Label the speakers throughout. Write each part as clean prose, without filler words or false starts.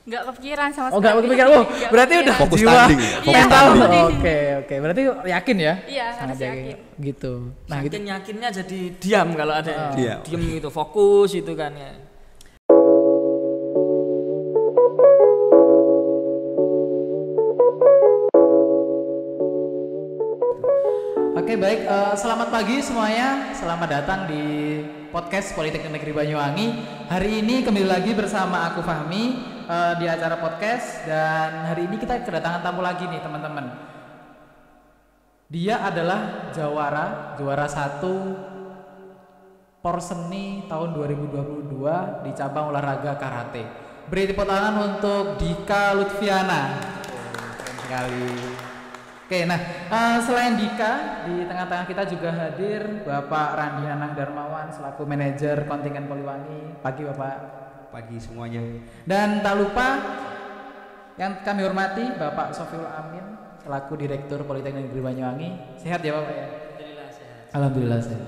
Speaker 1: nggak kepikiran sama
Speaker 2: Oh,
Speaker 1: sekali.
Speaker 2: nggak kepikiran. Oh,
Speaker 1: Nggak
Speaker 2: berarti
Speaker 1: kepikiran.
Speaker 2: udah
Speaker 3: Fokus
Speaker 2: jiwa.
Speaker 3: tanding.
Speaker 1: Iya,
Speaker 2: Mental.
Speaker 1: fokus.
Speaker 2: Oke. Berarti yakin ya?
Speaker 1: Iya,
Speaker 2: Sangat
Speaker 1: harus yakin.
Speaker 2: Gitu. Nah, gitu.
Speaker 4: Saking yakinnya jadi diam kalau ada
Speaker 3: Diam.
Speaker 4: diem gitu, fokus itu kan ya.
Speaker 2: Oke, baik. Selamat pagi semuanya. Selamat datang di podcast Politeknik Negeri Banyuwangi. Hari ini kembali lagi bersama aku Fahmi di acara podcast, dan hari ini kita kedatangan tamu lagi nih teman-teman. Dia adalah juara 1 Porseni tahun 2022 di cabang olahraga karate. Beri tepuk tangan untuk Dika Lutfiana. Keren sekali. Oke, nah selain Dika, di tengah-tengah kita juga hadir Bapak Randi Nanang Darmawan selaku manajer kontingen Poliwangi. Pagi Bapak.
Speaker 3: Pagi semuanya.
Speaker 2: Dan tak lupa yang kami hormati Bapak Sofiul Amin selaku Direktur Politeknik Negeri Banyuwangi. Sehat ya Bapak ya?
Speaker 4: Alhamdulillah sehat.
Speaker 2: Alhamdulillah sehat.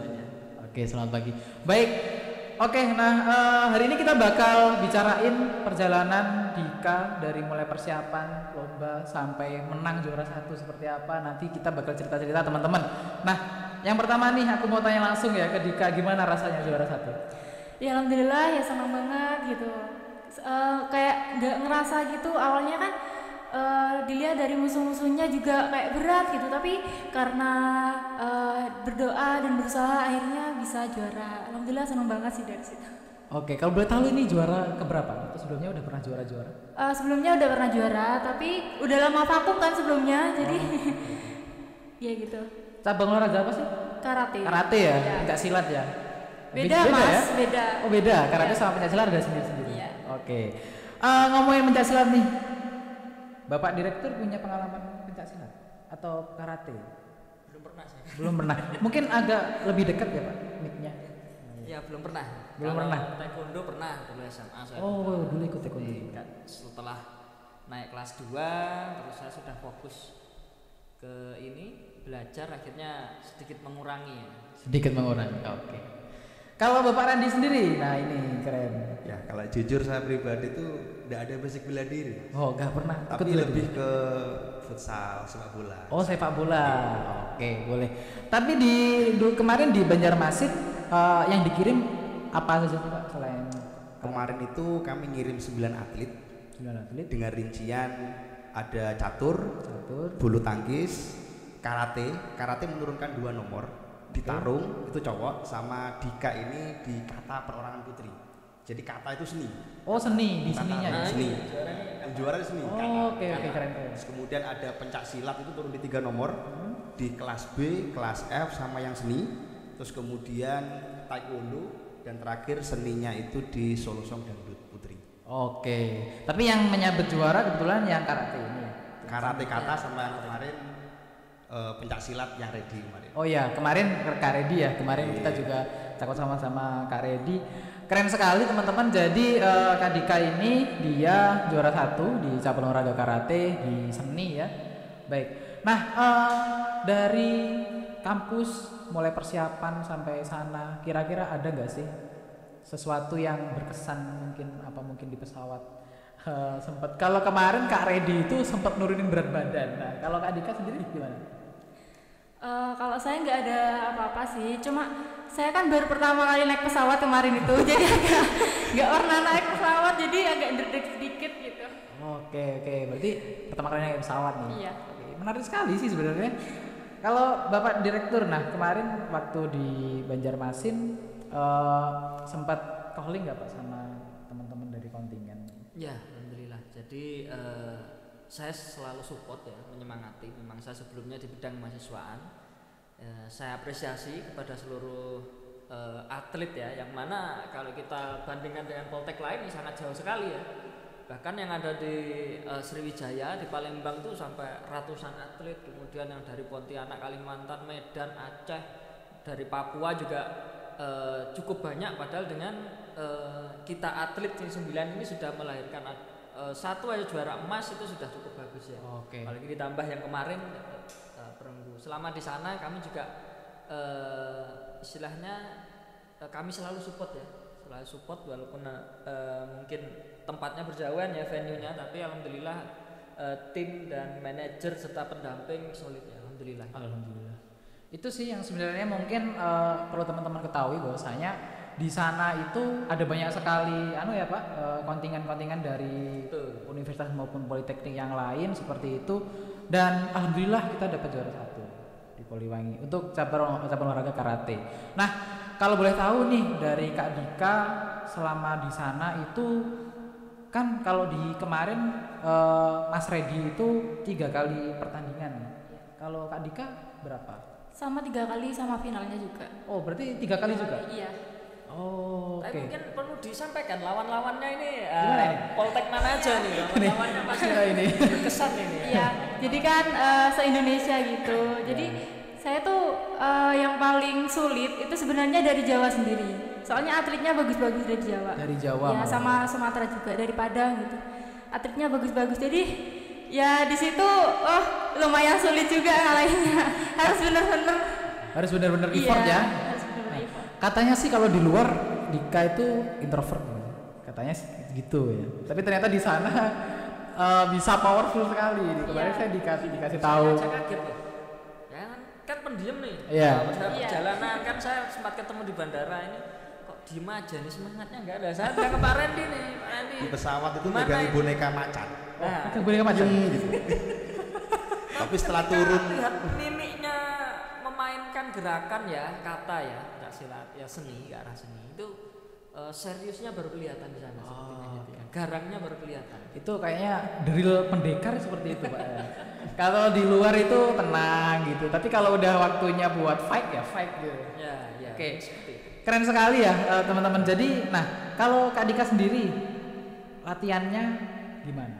Speaker 2: Oke, selamat pagi. Baik. Oke, nah hari ini kita bakal bicarain perjalanan Dika dari mulai persiapan lomba sampai menang juara 1 seperti apa. Nanti kita bakal cerita-cerita teman-teman. Nah, yang pertama nih aku mau tanya langsung ya ke Dika, gimana rasanya juara 1?
Speaker 1: Ya alhamdulillah ya, senang banget gitu. Kayak nggak ngerasa gitu awalnya kan. Dilihat dari musuh-musuhnya juga kayak berat gitu, tapi karena berdoa dan berusaha akhirnya bisa juara. Alhamdulillah senang banget sih dari situ.
Speaker 2: Oke, kalau boleh tahu ini juara keberapa? Atau sebelumnya udah pernah juara-juara?
Speaker 1: Sebelumnya udah pernah juara, tapi udah lama vakum kan sebelumnya, jadi ya gitu.
Speaker 2: Cabang olahraga apa sih?
Speaker 1: Karate.
Speaker 2: Karate ya,
Speaker 1: Iya.
Speaker 2: enggak silat ya?
Speaker 1: Beda mas,
Speaker 2: ya?
Speaker 1: beda.
Speaker 2: Oh beda, karate
Speaker 1: Iya.
Speaker 2: sama pencaksilat ada sendiri-sendiri.
Speaker 1: Iya.
Speaker 2: Oke. Ngomongin pencaksilat nih, Bapak Direktur punya pengalaman pencaksilat atau karate?
Speaker 4: Belum pernah saya.
Speaker 2: Belum pernah. Mungkin agak lebih dekat ya Pak mic-nya.
Speaker 4: Ya belum pernah.
Speaker 2: Belum
Speaker 4: Kalau
Speaker 2: pernah.
Speaker 4: Taekwondo pernah dulu SMA saya.
Speaker 2: Oh, dulu ikut taekwondo.
Speaker 4: Setelah naik kelas 2 terus saya sudah fokus ke ini, belajar akhirnya sedikit mengurangi ya.
Speaker 2: Sedikit mengurangi. Oke. Kalau Bapak Randi sendiri, nah ini keren.
Speaker 3: Ya kalau jujur saya pribadi itu tidak ada basic bela diri.
Speaker 2: Oh, nggak pernah.
Speaker 3: Tapi
Speaker 2: ikut
Speaker 3: lebih ke futsal, sepak bola.
Speaker 2: Oh, sepak bola. Oke, boleh. Tapi kemarin di Banjarmasin yang dikirim apa saja sih Pak selain
Speaker 3: Kemarin itu kami ngirim 9 atlet
Speaker 2: 9 atlet?
Speaker 3: dengan rincian ada catur, bulu tangkis, karate. Karate menurunkan 2 nomor. Ditarung itu cowok, sama Dika ini di kata perorangan putri. Jadi kata itu seni.
Speaker 2: Oh, seni di
Speaker 3: Kata
Speaker 2: seninya ya.
Speaker 3: seni. Yang juara di seni.
Speaker 2: Oh, oke,
Speaker 3: Kata.
Speaker 2: keren.
Speaker 3: Terus kemudian ada pencak silat itu turun di 3 nomor. Di kelas B, kelas F sama yang seni. Terus kemudian taekwondo dan terakhir seninya itu di Solo Song Dangdut Putri.
Speaker 2: Oke. Tapi yang menyabet juara kebetulan yang karate ini ya.
Speaker 3: Karate kata sama yang kemarin pencak silat yang ready kemarin.
Speaker 2: Oh ya, kemarin Kak Redi ya. Kemarin kita juga cakap sama Kak Redi. Keren sekali teman-teman. Jadi Kak Dika ini dia juara 1 di cabang olahraga karate di seni ya. Baik. Nah, dari kampus mulai persiapan sampai sana, kira-kira ada nggak sih sesuatu yang berkesan, mungkin di pesawat sempat. Kalau kemarin Kak Redi itu sempat nurunin berat badan. Nah, kalau Kak Dika sendiri gimana?
Speaker 1: Kalau saya nggak ada apa-apa sih, cuma saya kan baru pertama kali naik pesawat kemarin itu, jadi agak nggak pernah naik pesawat, jadi agak deg-deg sedikit gitu.
Speaker 2: Oke, berarti pertama kali naik pesawat nih.
Speaker 1: Iya.
Speaker 2: Oke, menarik sekali sih sebenarnya. Kalau Bapak Direktur, nah kemarin waktu di Banjarmasin sempat calling nggak Pak sama teman-teman dari kontingen?
Speaker 4: Ya, alhamdulillah. Jadi saya selalu support ya, menyemangati. Memang saya sebelumnya di bidang mahasiswaan. Saya apresiasi kepada seluruh atlet ya, yang mana kalau kita bandingkan dengan Poltek lain ini sangat jauh sekali ya. Bahkan yang ada di Sriwijaya, di Palembang itu sampai ratusan atlet. Kemudian yang dari Pontianak, Kalimantan, Medan, Aceh, dari Papua juga cukup banyak. Padahal dengan kita atlet yang 9 ini sudah melahirkan satu aja juara emas itu sudah cukup bagus ya.
Speaker 2: Oke.
Speaker 4: Apalagi ditambah yang kemarin perunggu. Selama di sana kami juga istilahnya kami selalu support ya, selalu support walaupun mungkin tempatnya berjauhan ya venue-nya, tapi alhamdulillah tim dan manajer serta pendamping solid ya, alhamdulillah.
Speaker 2: Alhamdulillah. Itu sih yang sebenarnya mungkin perlu teman-teman ketahui bahwasanya di sana itu ada banyak sekali ya Pak, kontingen-kontingen dari universitas maupun politeknik yang lain seperti itu, dan alhamdulillah kita dapat juara 1 di Poliwangi untuk cabang olahraga karate. Nah, kalau boleh tahu nih dari Kak Dika selama di sana itu kan kalau di kemarin Mas Redi itu 3 kali pertandingan. Kalau Kak Dika berapa?
Speaker 1: Sama 3 kali sama finalnya juga.
Speaker 2: Oh, berarti 3 kali juga?
Speaker 1: Iya.
Speaker 2: Oh,
Speaker 4: tapi mungkin perlu disampaikan lawan-lawannya ini Poltek mana aja nih, lawan-lawannya pasti
Speaker 2: ini
Speaker 4: kesan ini.
Speaker 1: Iya, jadi kan se-Indonesia gitu. Jadi saya tuh yang paling sulit itu sebenarnya dari Jawa sendiri. Soalnya atletnya bagus-bagus dari Jawa.
Speaker 2: Dari Jawa.
Speaker 1: Ya, sama Sumatera juga, dari Padang gitu. Atletnya bagus-bagus. Jadi ya di situ lumayan sulit juga ngalahinnya. Harus benar-benar
Speaker 2: effort ya.
Speaker 1: Harus benar-benar effort.
Speaker 2: Katanya sih kalau di luar Dika itu introvert, katanya gitu ya. Tapi ternyata di sana bisa powerful sekali. Kemarin saya dikasih tahu.
Speaker 4: Saya kaget loh. Ya kan pendiam nih.
Speaker 2: Iya.
Speaker 4: Perjalanan kan saya sempat ketemu di bandara ini. Kok diem aja nih, semangatnya nggak ada. Saya bilang ke Pak Randy nih, Pak Randy.
Speaker 3: Di pesawat itu megang boneka macan.
Speaker 2: Nah, boneka macan gitu.
Speaker 3: Tapi setelah turun
Speaker 4: lihat mimiknya memainkan gerakan ya, kata ya, nggak silat ya, seni, ke arah seni itu seriusnya baru kelihatan di sana sepertinya gitu ya. Garangnya baru kelihatan.
Speaker 2: Itu kayaknya drill pendekar seperti itu Pak. Kalau di luar itu tenang gitu, tapi kalau udah waktunya buat fight ya fight gitu.
Speaker 4: Ya.
Speaker 2: Oke.
Speaker 4: Seperti itu.
Speaker 2: Keren sekali ya teman-teman. Jadi, nah kalau Kak Dika sendiri latihannya gimana?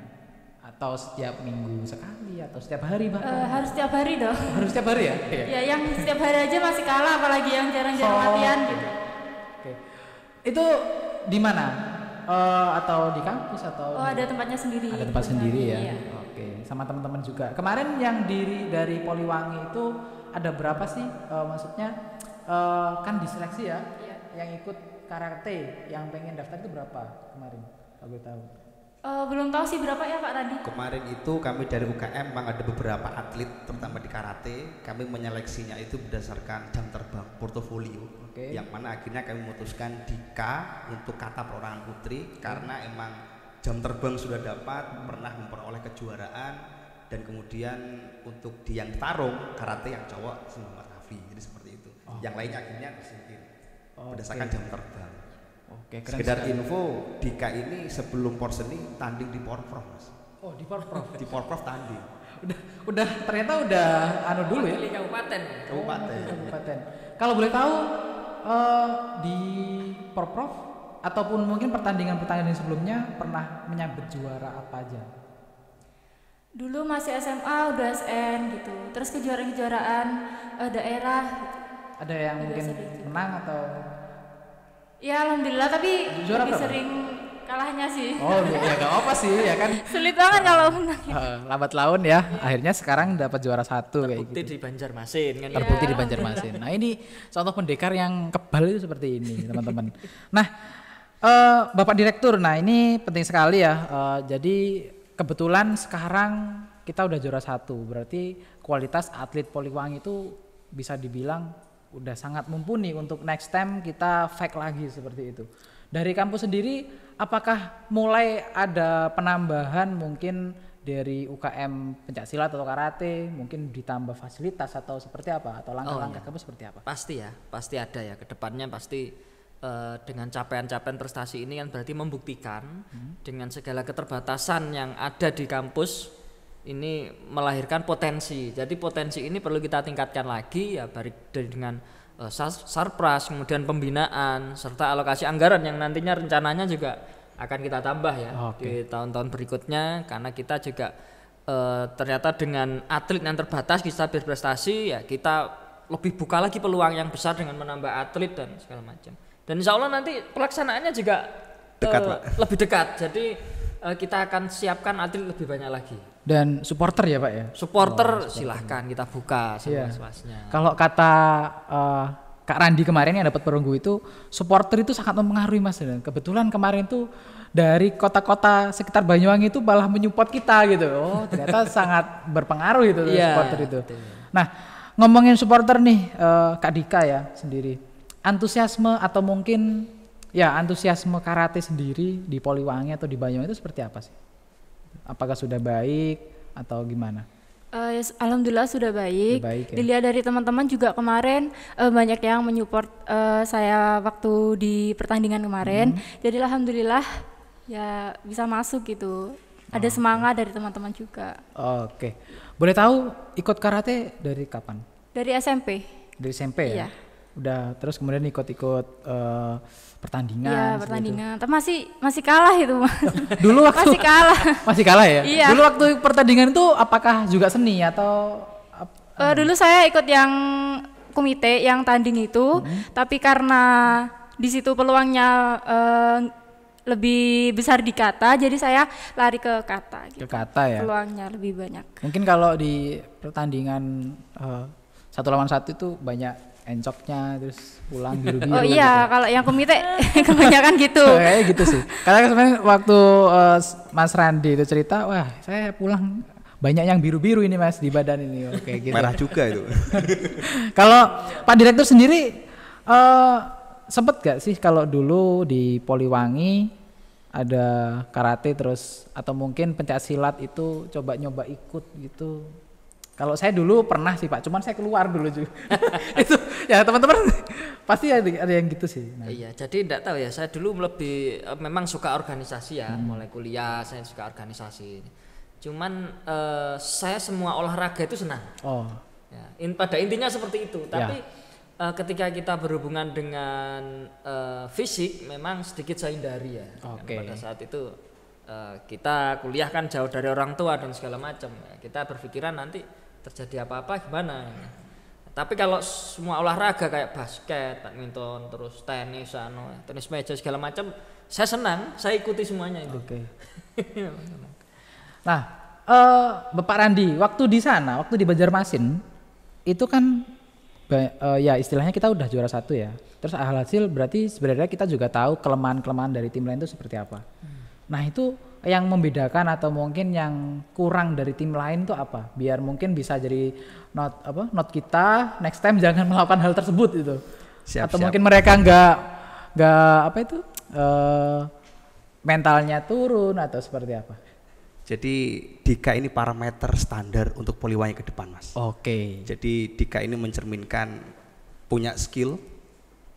Speaker 2: Atau setiap minggu sekali atau setiap hari bahkan?
Speaker 1: Harus setiap hari dong.
Speaker 2: Harus setiap hari ya?
Speaker 1: Ya, yang setiap hari aja masih kalah, apalagi yang jarang-jarang latihan gitu.
Speaker 2: Oke. Itu di mana? Atau di kampus atau?
Speaker 1: Ada tempatnya sendiri.
Speaker 2: Ada tempat sendiri ya.
Speaker 1: Iya.
Speaker 2: Oke. Sama teman-teman juga. Kemarin yang dari Poliwangi itu ada berapa sih? Maksudnya kan diseleksi ya?
Speaker 1: Iya.
Speaker 2: Yang ikut karate, yang pengen daftar itu berapa kemarin? Kalau gue tahu.
Speaker 1: Belum tahu sih berapa ya Pak Radi.
Speaker 3: kemarin itu kami dari UKM memang ada beberapa atlet terutama di karate, kami menyeleksinya itu berdasarkan jam terbang portofolio. Yang mana akhirnya kami memutuskan Dika untuk kata perorangan putri karena emang jam terbang sudah dapat, pernah memperoleh kejuaraan, dan kemudian untuk di yang tarung karate yang cowok Muhammad Rafi, jadi seperti itu. Yang lainnya akhirnya disingkir berdasarkan jam terbang. Sekedar info, Dika ini sebelum Porseni tanding di Porprov, Mas.
Speaker 2: Oh, di Porprov.
Speaker 3: Di Porprov tanding.
Speaker 2: Udah ternyata udah dulu ya.
Speaker 4: Kabupaten.
Speaker 2: Kabupaten. Kalau boleh tahu di Porprov ataupun mungkin pertandingan sebelumnya pernah menyabet juara apa aja?
Speaker 1: Dulu masih SMA udah SN gitu. Terus kejuaraan daerah.
Speaker 2: Ada yang mungkin menang atau?
Speaker 1: Ya alhamdulillah, tapi
Speaker 2: juara
Speaker 1: lebih
Speaker 2: berapa?
Speaker 1: sering kalahnya sih.
Speaker 2: Oh ya gak apa sih ya kan.
Speaker 1: Sulit banget kalau menang.
Speaker 2: Lambat laun ya. Akhirnya sekarang dapat juara 1 kayak gitu.
Speaker 4: Di Banjarmasin kan.
Speaker 2: Terbukti di Banjarmasin. Nah ini contoh pendekar yang kebal itu seperti ini teman-teman. Nah Bapak Direktur, nah ini penting sekali ya. Jadi kebetulan sekarang kita udah juara 1, berarti kualitas atlet Poliwangi itu bisa dibilang udah sangat mumpuni untuk next time kita fight lagi seperti itu. Dari kampus sendiri, apakah mulai ada penambahan mungkin dari UKM pencaksilat atau karate, mungkin ditambah fasilitas atau seperti apa, atau langkah-langkah kamu seperti apa?
Speaker 4: Pasti ada ya, kedepannya pasti dengan capaian-capaian prestasi ini kan berarti membuktikan dengan segala keterbatasan yang ada di kampus ini melahirkan potensi. Jadi potensi ini perlu kita tingkatkan lagi ya, dari dengan sarpras, kemudian pembinaan serta alokasi anggaran yang nantinya rencananya juga akan kita tambah ya di tahun-tahun berikutnya, karena kita juga ternyata dengan atlet yang terbatas kita berprestasi ya, kita lebih buka lagi peluang yang besar dengan menambah atlet dan segala macam. Dan insya Allah nanti pelaksanaannya juga
Speaker 3: dekat, Pak.
Speaker 4: Lebih dekat. Jadi kita akan siapkan atlet lebih banyak lagi.
Speaker 2: Dan supporter ya Pak ya?
Speaker 4: Supporter silahkan kita buka seluas-luasnya.
Speaker 2: Kalau kata Kak Randi kemarin yang dapat perunggu itu supporter itu sangat mempengaruhi Mas. Dan kebetulan kemarin tuh dari kota-kota sekitar Banyuwangi itu malah menyupport kita gitu. Oh ternyata sangat berpengaruh itu supporter itu.
Speaker 4: Betul.
Speaker 2: Nah ngomongin supporter nih Kak Dika ya sendiri, antusiasme atau mungkin ya antusiasme karate sendiri di Poliwangi atau di Banyuwangi itu seperti apa sih? Apakah sudah baik atau gimana?
Speaker 1: Alhamdulillah sudah baik.
Speaker 2: Ya?
Speaker 1: Dilihat dari teman-teman juga kemarin banyak yang menyupport saya waktu di pertandingan kemarin. Jadi alhamdulillah ya bisa masuk gitu. Ada semangat dari teman-teman juga.
Speaker 2: Oke. Boleh tahu ikut karate dari kapan?
Speaker 1: Dari SMP.
Speaker 2: Dari SMP ya?
Speaker 1: Iya.
Speaker 2: Udah terus kemudian ikut-ikut pertandingan.
Speaker 1: Iya, pertandingan. Tapi masih kalah itu, Mas.
Speaker 2: Dulu waktu
Speaker 1: masih kalah.
Speaker 2: Masih kalah ya?
Speaker 1: Iya.
Speaker 2: Dulu waktu pertandingan itu apakah juga seni atau
Speaker 1: Dulu saya ikut yang komite yang tanding itu, tapi karena di situ peluangnya lebih besar di kata, jadi saya lari ke kata gitu.
Speaker 2: Ke kata ya?
Speaker 1: Peluangnya lebih banyak.
Speaker 2: Mungkin kalau di pertandingan 1 lawan 1 itu banyak encoknya terus pulang biru-biru.
Speaker 1: Oh iya,
Speaker 2: gitu.
Speaker 1: kalau yang komite kebanyakan gitu.
Speaker 2: Kayak gitu sih. Karena sebenarnya waktu Mas Randi itu cerita, wah saya pulang banyak yang biru-biru ini Mas di badan ini. Oke gitu.
Speaker 3: Merah juga itu.
Speaker 2: Kalau Pak Direktur sendiri sempet gak sih kalau dulu di Poliwangi ada karate terus atau mungkin pencak silat itu coba nyoba ikut gitu? Kalau saya dulu pernah sih Pak, cuman saya keluar dulu juga. Itu ya teman-teman pasti ada yang gitu sih. Nah.
Speaker 4: Iya, jadi enggak tahu ya. Saya dulu lebih memang suka organisasi ya, mulai kuliah saya suka organisasi. Cuman saya semua olahraga itu senang.
Speaker 2: Oh.
Speaker 4: Ya, pada intinya seperti itu. Tapi ketika kita berhubungan dengan fisik, memang sedikit saya hindari ya.
Speaker 2: Oke.
Speaker 4: Pada saat itu kita kuliah kan jauh dari orang tua dan segala macam. Kita berpikiran nanti terjadi apa-apa gimana. Tapi kalau semua olahraga kayak basket, badminton, terus tenis, tenis meja segala macam, saya senang, saya ikuti semuanya itu.
Speaker 2: Oke. Nah, Bapak Randi, waktu di sana, waktu di Banjarmasin, itu kan ya istilahnya kita udah juara 1 ya. Terus alhasil berarti sebenarnya kita juga tahu kelemahan-kelemahan dari tim lain itu seperti apa. Nah itu yang membedakan atau mungkin yang kurang dari tim lain itu apa? Biar mungkin bisa jadi not kita next time jangan melakukan hal tersebut itu. Atau mungkin mereka nggak apa itu mentalnya turun atau seperti apa?
Speaker 3: Jadi Dika ini parameter standar untuk Poliwangi ke depan Mas.
Speaker 2: Oke.
Speaker 3: Jadi Dika ini mencerminkan punya skill,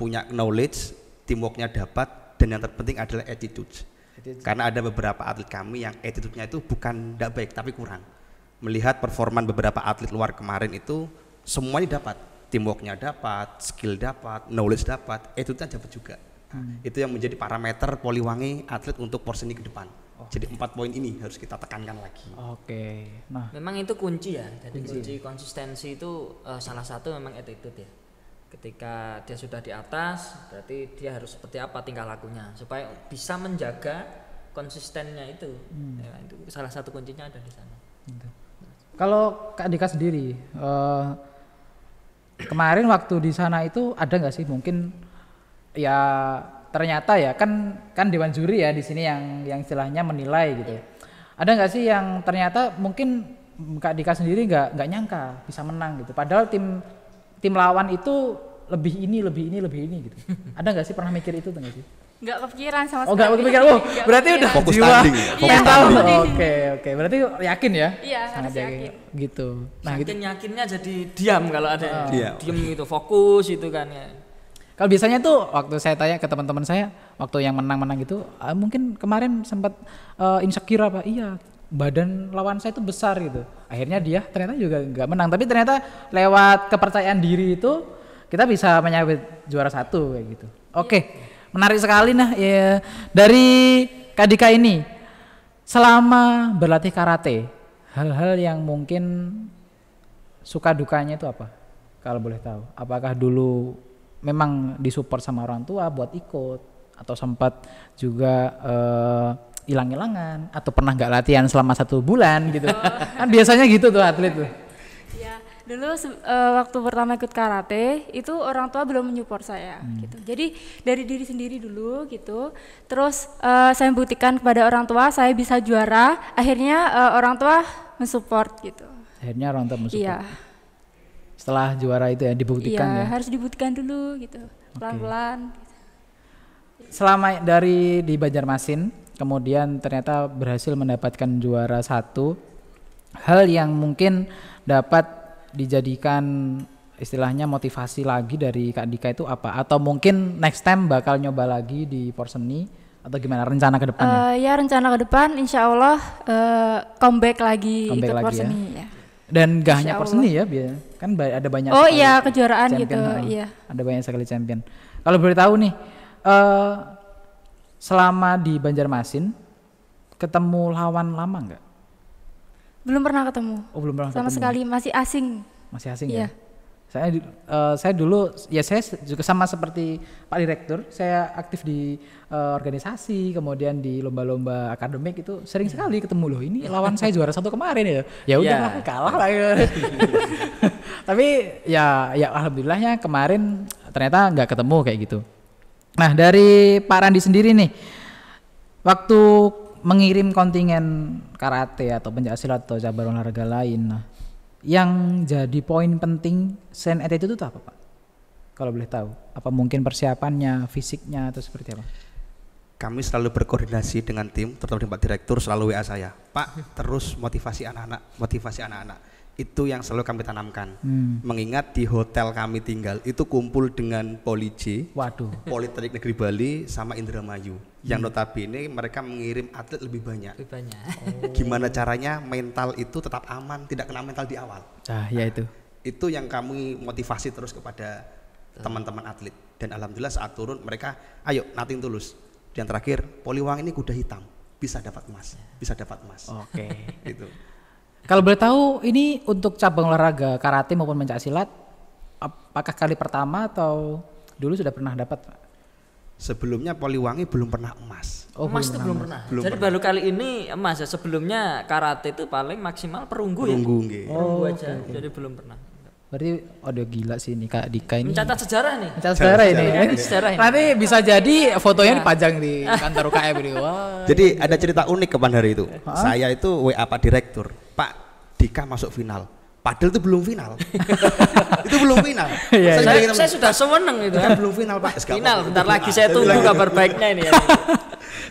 Speaker 3: punya knowledge, teamworknya dapat, dan yang terpenting adalah attitude. Karena ada beberapa atlet kami yang attitude-nya itu bukan tidak baik tapi kurang. Melihat performan beberapa atlet luar kemarin itu semuanya dapat, teamworknya dapat, skill dapat, knowledge dapat, attitude-nya dapat juga. Itu yang menjadi parameter Poliwangi atlet untuk porsi ini ke depan. Jadi 4 poin ini harus kita tekankan lagi.
Speaker 2: Oke. Nah,
Speaker 4: memang itu kunci ya. Jadi kunci konsistensi itu salah satu memang attitude ya. Ketika dia sudah di atas, berarti dia harus seperti apa tingkah lakunya supaya bisa menjaga konsistennya itu. Ya, itu salah satu kuncinya ada di sana.
Speaker 2: Kalau Kak Dika sendiri, kemarin waktu di sana itu ada nggak sih mungkin ya ternyata ya kan dewan juri ya di sini yang istilahnya menilai gitu. Ada nggak sih yang ternyata mungkin Kak Dika sendiri nggak nyangka bisa menang gitu. Padahal tim lawan itu lebih ini gitu. Ada nggak sih pernah mikir itu nggak sih?
Speaker 1: Nggak kepikiran sama sekali.
Speaker 2: Oh nggak kepikiran. Oh berarti udah
Speaker 3: fokus
Speaker 2: jiwa
Speaker 3: tanding.
Speaker 2: mental. Oke. Berarti yakin ya?
Speaker 1: Iya,
Speaker 2: sangat
Speaker 1: harus yakin.
Speaker 2: Gitu. Nah gitu.
Speaker 4: Yakinnya jadi diam kalau ada diam gitu, fokus itu kan ya.
Speaker 2: Kalau biasanya tuh waktu saya tanya ke teman-teman saya, waktu yang menang gitu, mungkin kemarin sempat insecure apa? Iya, badan lawan saya itu besar gitu. Akhirnya dia ternyata juga nggak menang, tapi ternyata lewat kepercayaan diri itu kita bisa menyabet juara 1 kayak gitu. Oke, menarik sekali nah ya. Dari Kak Dika ini, selama berlatih karate, hal-hal yang mungkin suka dukanya itu apa? Kalau boleh tahu, apakah dulu memang disupport sama orang tua buat ikut atau sempat juga hilang-hilangan atau pernah nggak latihan selama 1 bulan gitu? Kan biasanya gitu tuh atlet tuh.
Speaker 1: Ya Waktu pertama ikut karate itu orang tua belum menyupport saya gitu. Jadi dari diri sendiri dulu gitu. Terus saya buktikan kepada orang tua saya bisa juara. Akhirnya orang tua mensupport gitu.
Speaker 2: Akhirnya orang tua mensupport.
Speaker 1: Iya.
Speaker 2: Setelah juara itu ya dibuktikan
Speaker 1: iya,
Speaker 2: ya.
Speaker 1: harus dibuktikan dulu gitu. Pelan-pelan.
Speaker 2: Selama di Banjarmasin, kemudian ternyata berhasil mendapatkan juara 1. Hal yang mungkin dapat dijadikan istilahnya motivasi lagi dari Kak Dika itu apa? Atau mungkin next time bakal nyoba lagi di Porseni atau gimana rencana ke depannya?
Speaker 1: Ya rencana ke depan insya Allah comeback lagi
Speaker 2: Comeback
Speaker 1: ikut
Speaker 2: lagi
Speaker 1: Porseni ya.
Speaker 2: Dan gak hanya
Speaker 1: Insya
Speaker 2: Porseni ya, kan ada banyak
Speaker 1: Oh
Speaker 2: sekali
Speaker 1: iya kejuaraan
Speaker 2: champion,
Speaker 1: gitu, iya.
Speaker 2: Ada banyak sekali champion. Kalau boleh tahu nih, selama di Banjarmasin ketemu lawan lama nggak?
Speaker 1: Belum pernah ketemu.
Speaker 2: Oh belum pernah
Speaker 1: Sama
Speaker 2: ketemu.
Speaker 1: sekali masih asing.
Speaker 2: Masih asing
Speaker 1: Iya.
Speaker 2: ya? Saya dulu ya saya juga sama seperti Pak Direktur, saya aktif di organisasi, kemudian di lomba-lomba akademik itu sering sekali ketemu loh. Ini lawan saya juara 1 kemarin ya. Ya udah lah, kalah lah. Tapi ya alhamdulillahnya kemarin ternyata nggak ketemu kayak gitu. Nah dari Pak Randi sendiri nih, waktu mengirim kontingen karate atau pencaksilat atau cabang olahraga lain, nah yang jadi poin penting selain attitude itu apa Pak? Kalau boleh tahu, apa mungkin persiapannya, fisiknya atau seperti apa?
Speaker 3: Kami selalu berkoordinasi dengan tim, terutama dengan Pak Direktur, selalu WA saya, Pak terus motivasi anak-anak. Itu yang selalu kami tanamkan. Mengingat di hotel kami tinggal itu kumpul dengan Poli J, Politeknik Negeri Bali sama Indramayu. Yang notabene mereka mengirim atlet lebih banyak. Gimana caranya mental itu tetap aman, tidak kena mental di awal.
Speaker 2: Ya itu.
Speaker 3: Itu yang kami motivasi terus kepada teman-teman atlet. Dan alhamdulillah saat turun mereka, ayo nothing tulus. Yang terakhir, Poliwang ini kuda hitam, bisa dapat emas.
Speaker 2: Oke.
Speaker 3: Itu.
Speaker 2: Kalau boleh tahu ini untuk cabang olahraga karate maupun pencaksilat, apakah kali pertama atau dulu sudah pernah dapat Pak?
Speaker 3: Sebelumnya Poliwangi belum pernah emas.
Speaker 4: Emas itu belum pernah. Jadi baru kali ini emas ya. Sebelumnya karate itu paling maksimal perunggu ya. Perunggu aja. Jadi belum pernah.
Speaker 2: Berarti gila sih ini Kak Dika ini.
Speaker 4: Mencatat sejarah nih.
Speaker 2: Sejarah ini. Nanti bisa jadi fotonya dipajang di kantor UKM ini. Wah.
Speaker 3: Jadi ada cerita unik kapan hari itu. Saya itu WA Pak Direktur, Pak Dika masuk final. Padahal itu belum final. Itu belum final.
Speaker 4: Saya sudah sewenang itu.
Speaker 3: Kan belum final Pak.
Speaker 4: Final, bentar lagi saya tunggu kabar baiknya ini ya.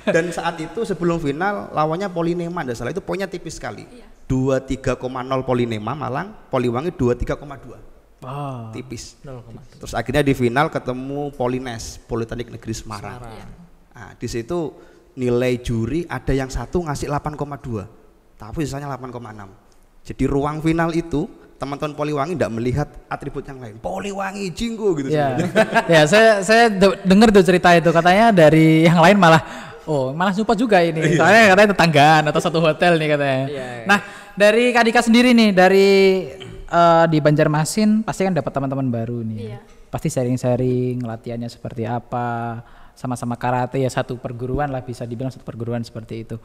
Speaker 3: Dan saat itu sebelum final lawannya Polinema, tidak salah itu poinnya tipis sekali. 23,0 Polinema Malang, Poliwangi 23,2. Tipis. 0, terus akhirnya di final ketemu Polines, Politeknik Negeri Semarang. Nah, di situ nilai juri ada yang satu ngasih 8,2, tapi sisanya 8,6. Jadi ruang final itu teman-teman Poliwangi tidak melihat atribut yang lain. Poliwangi jinggo gitu.
Speaker 2: Ya, ya saya dengar tuh cerita itu, katanya dari yang lain malah support juga ini. Soalnya katanya tetanggaan atau satu hotel nih katanya. Nah, dari Kak Dika sendiri nih, dari di Banjarmasin pasti kan dapat teman-teman baru nih. Pasti sharing-sharing latihannya seperti apa, sama-sama karate ya, satu perguruan lah, bisa dibilang satu perguruan seperti itu.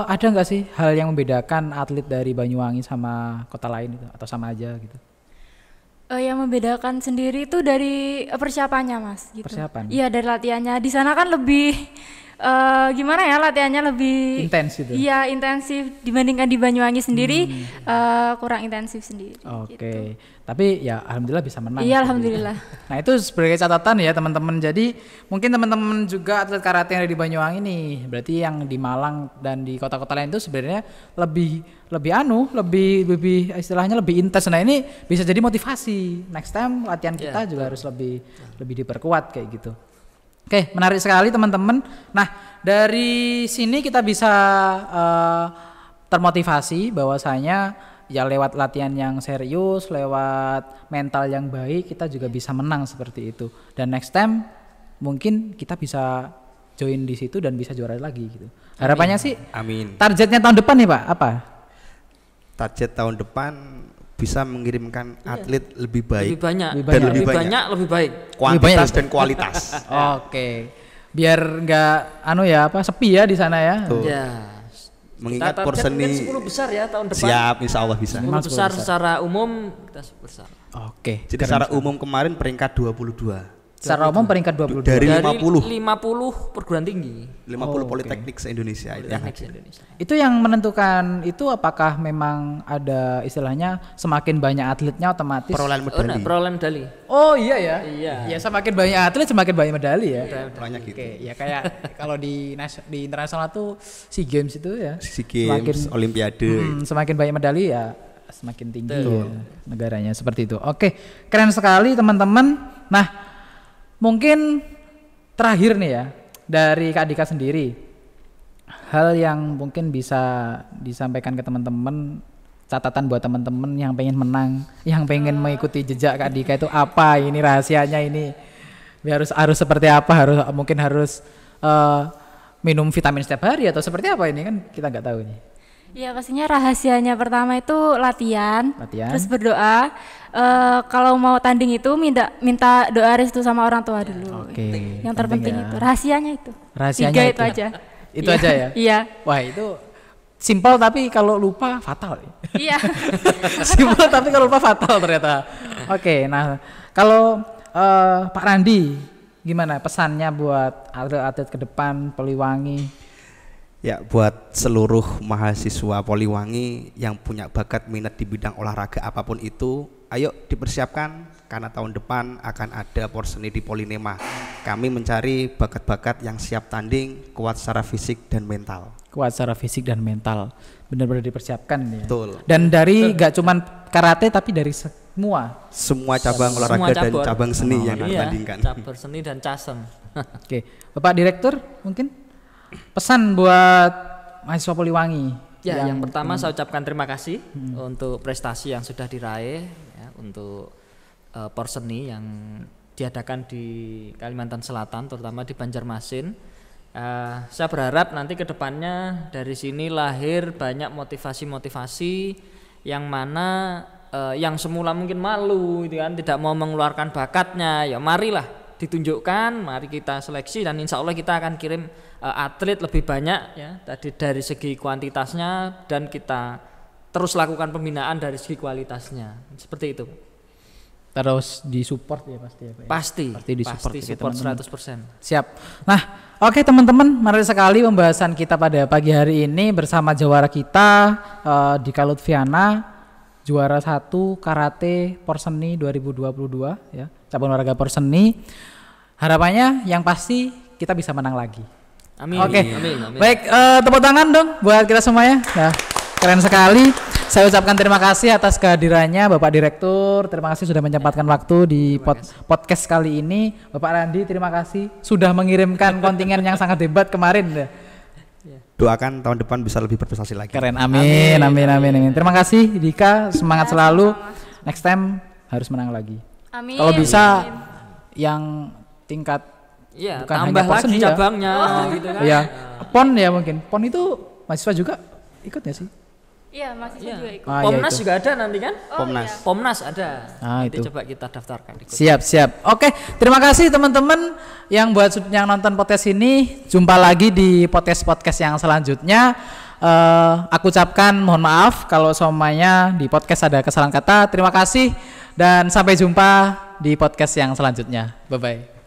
Speaker 2: Ada nggak sih hal yang membedakan atlet dari Banyuwangi sama kota lain itu, atau sama aja gitu?
Speaker 1: Yang membedakan sendiri itu dari persiapannya Mas gitu.
Speaker 2: Persiapan?
Speaker 1: Iya, dari latihannya. Di sana kan lebih gimana ya, latihannya lebih
Speaker 2: intens gitu.
Speaker 1: Iya, intensif dibandingkan di Banyuwangi sendiri kurang intensif sendiri.
Speaker 2: Oke.
Speaker 1: Gitu.
Speaker 2: Tapi ya alhamdulillah bisa menang.
Speaker 1: Iya, alhamdulillah.
Speaker 2: Nah, itu sebagai catatan ya teman-teman. Jadi mungkin teman-teman juga atlet karate yang ada di Banyuwangi nih, berarti yang di Malang dan di kota-kota lain itu sebenarnya lebih istilahnya lebih intens. Nah, ini bisa jadi motivasi. Next time latihan kita juga harus lebih diperkuat kayak gitu. Oke, menarik sekali teman-teman. Nah, dari sini kita bisa termotivasi bahwasanya ya lewat latihan yang serius, lewat mental yang baik, kita juga bisa menang seperti itu. Dan next time mungkin kita bisa join di situ dan bisa juara lagi gitu. Harapannya sih.
Speaker 3: Amin.
Speaker 2: Targetnya tahun depan nih Pak, apa?
Speaker 3: Target tahun depan bisa mengirimkan atlet lebih baik,
Speaker 4: lebih banyak, lebih baik,
Speaker 3: kuantitas dan kualitas.
Speaker 2: Oke, biar nggak sepi ya di sana ya.
Speaker 4: Ya,
Speaker 3: Mengingat
Speaker 4: Kita target
Speaker 3: Porseni
Speaker 4: mungkin 10 besar ya tahun depan.
Speaker 3: siap, insya Allah bisa.
Speaker 4: 10 besar secara umum kita besar.
Speaker 2: Oke.
Speaker 3: Jadi secara umum kemarin peringkat 22
Speaker 2: Secara umum peringkat 22.
Speaker 3: Dari
Speaker 4: Dari
Speaker 3: 50
Speaker 4: perguruan tinggi
Speaker 3: 50 politeknik se-Indonesia itu yang
Speaker 4: Politeknik
Speaker 3: hadir.
Speaker 4: Indonesia.
Speaker 2: Itu yang menentukan itu apakah memang ada istilahnya semakin banyak atletnya otomatis.
Speaker 3: Perolehan
Speaker 4: Oh,
Speaker 3: medali.
Speaker 4: perolehan medali.
Speaker 2: Oh iya ya.
Speaker 4: Iya.
Speaker 2: Ya semakin banyak atlet semakin banyak medali ya.
Speaker 3: Banyak gitu.
Speaker 2: Oke, ya kayak kalau di internasional tuh SEA Games itu ya.
Speaker 3: SEA Games, Olimpiade.
Speaker 2: Semakin banyak medali ya semakin tinggi ya, negaranya seperti itu. Oke, keren sekali teman-teman. Nah, mungkin terakhir nih ya dari Kak Dika sendiri, hal yang mungkin bisa disampaikan ke teman-teman, catatan buat teman-teman yang pengen menang, yang pengen mengikuti jejak Kak Dika itu apa? Ini rahasianya ini harus seperti apa? Mungkin harus minum vitamin setiap hari atau seperti apa ini kan kita nggak tahu nih.
Speaker 1: Ya pastinya rahasianya pertama itu latihan. Terus berdoa. Kalau mau tanding itu minta doa restu sama orang tua dulu.
Speaker 2: Oke.
Speaker 1: Yang terpenting
Speaker 2: ya.
Speaker 1: itu rahasianya itu.
Speaker 2: Rahasianya
Speaker 1: 3 itu
Speaker 2: itu.
Speaker 1: aja.
Speaker 2: Itu aja ya.
Speaker 1: Iya.
Speaker 2: Wah itu simpel tapi kalau lupa fatal.
Speaker 1: Iya.
Speaker 2: Simpel tapi kalau lupa fatal ternyata. Oke, nah kalau Pak Randi gimana pesannya buat atlet-atlet ke depan Poliwangi?
Speaker 3: Ya, buat seluruh mahasiswa Poliwangi yang punya bakat minat di bidang olahraga apapun itu, ayo dipersiapkan karena tahun depan akan ada Porseni di Polinema. Kami mencari bakat-bakat yang siap tanding, kuat secara fisik dan mental.
Speaker 2: Kuat secara fisik dan mental, benar-benar dipersiapkan ya.
Speaker 3: Betul.
Speaker 2: Dan dari gak cuman karate tapi dari
Speaker 3: Semua cabang olahraga dan cabang seni yang
Speaker 4: iya,
Speaker 3: dipertandingkan.
Speaker 4: cabang seni dan casem.
Speaker 2: Oke, Bapak Direktur mungkin pesan buat mahasiswa Poliwangi.
Speaker 4: Ya, yang pertama saya ucapkan terima kasih untuk prestasi yang sudah diraih ya, untuk Porseni yang diadakan di Kalimantan Selatan, terutama di Banjarmasin. Saya berharap nanti ke depannya dari sini lahir banyak motivasi-motivasi yang mana yang semula mungkin malu, gitu kan, tidak mau mengeluarkan bakatnya, ya marilah ditunjukkan, mari kita seleksi dan insya Allah kita akan kirim atlet lebih banyak ya tadi dari segi kuantitasnya dan kita terus lakukan pembinaan dari segi kualitasnya seperti itu.
Speaker 2: Terus disupport ya pasti ya Pak.
Speaker 4: Pasti
Speaker 2: disupport ya,
Speaker 4: support
Speaker 2: teman-teman.
Speaker 4: 100%.
Speaker 2: Siap. Nah, oke teman-teman, menarik sekali pembahasan kita pada pagi hari ini bersama jawara kita Dika Lutfiana, juara 1 karate Porseni 2022 ya, cabang olahraga Porseni. Harapannya yang pasti kita bisa menang lagi.
Speaker 4: Amin.
Speaker 2: Oke.
Speaker 4: Amin.
Speaker 2: Baik, tepuk tangan dong buat kita semuanya. Nah, keren sekali. Saya ucapkan terima kasih atas kehadirannya Bapak Direktur. Terima kasih sudah menyempatkan waktu di podcast kali ini. Bapak Randi, terima kasih sudah mengirimkan kontingen yang sangat hebat kemarin.
Speaker 3: Doakan tahun depan bisa lebih berprestasi lagi.
Speaker 2: Keren. Amin. Terima kasih Dika, semangat selalu. Next time harus menang lagi.
Speaker 1: Amin.
Speaker 2: Kalau bisa yang tingkat
Speaker 4: Ya,
Speaker 2: bukan
Speaker 4: tambah
Speaker 2: hanya
Speaker 4: lagi
Speaker 2: Porseni ya.
Speaker 4: cabangnya gitu kan.
Speaker 2: Ya, PON ya mungkin. PON itu mahasiswa juga ikut ya sih?
Speaker 1: Iya, mahasiswa juga ikut.
Speaker 2: Ah,
Speaker 4: Pomnas
Speaker 2: itu.
Speaker 4: juga ada nanti kan?
Speaker 3: Pomnas.
Speaker 4: Pomnas ada.
Speaker 2: Ah,
Speaker 4: Nanti
Speaker 2: itu.
Speaker 4: coba kita daftarkan ikut.
Speaker 2: Siap. Oke, terima kasih teman-teman yang nonton podcast ini. Jumpa lagi di podcast yang selanjutnya. Aku ucapkan mohon maaf kalau semuanya di podcast ada kesalahan kata. Terima kasih dan sampai jumpa di podcast yang selanjutnya. Bye bye.